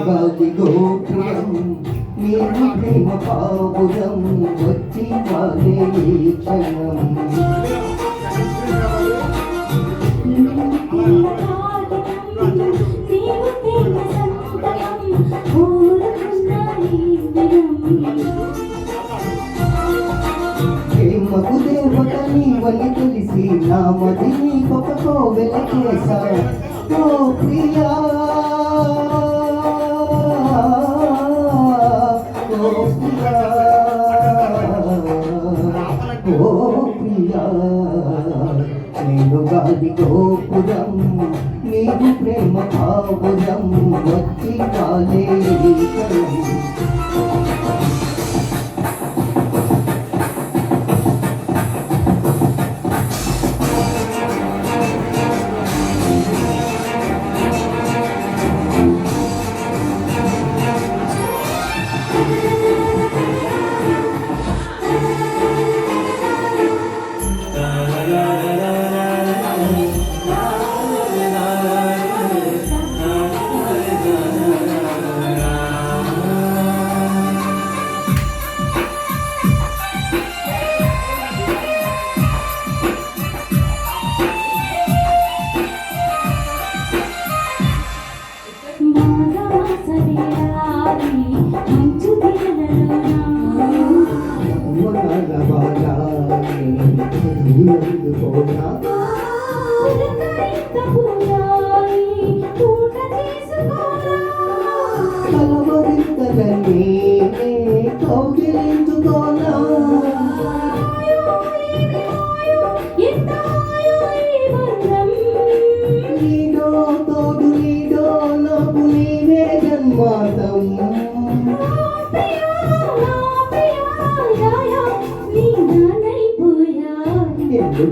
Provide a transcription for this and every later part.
గాలి గోపురం నీరు ప్రేమ పావురం వచ్చి వాలే ఈ క్షణం ప్రేమకు దేవత నీవని తెలిసి నా మదిని ఒక కోవెల చేసా ఓ ప్రియా ఓ ప్రియా నేను గాలి గోపురం నీవు ప్రేమ పావురం వచ్చి కాలే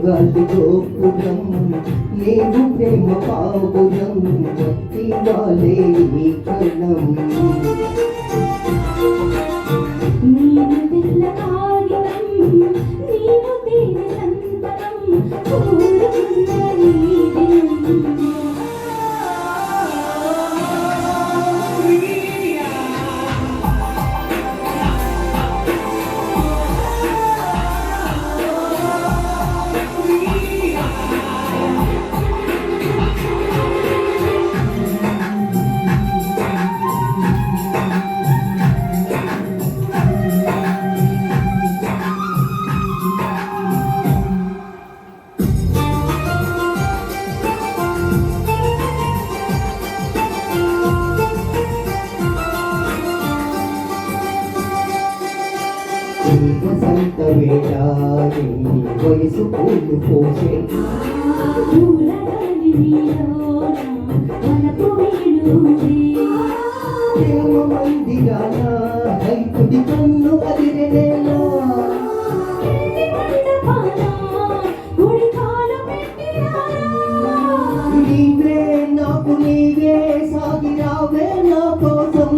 గాలి గోపురం నీవు ప్రేమ పావురం వచ్చి వాలే ఈ క్షణం వసంత వేళాని వయసు పూలు పోసే ప్రేమ మందిరాన హైతుడి కన్ను అదిరేలా నీవే నాకు నీవే సాగిరావే నా కోసం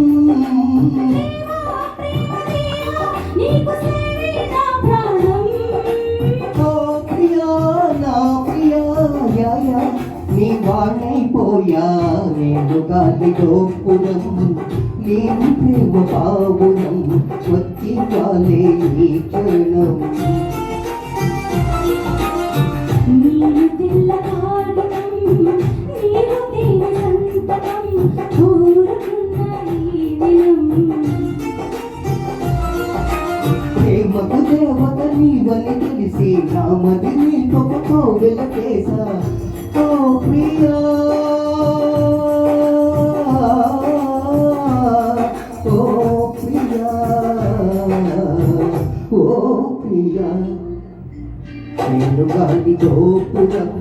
నీ వాణైపోయా నేను గాలి గోపురం నీవు ప్రేమ పావురం వచ్చి కాలే ఈ క్షణం ప్రేమకు దేవత నీవని తెలిసి నా మదిని ఒక కోవెల చేసా ఓ ప్రియా ఓ ప్రియా ఓ ప్రియా నేను గాలి గోపురం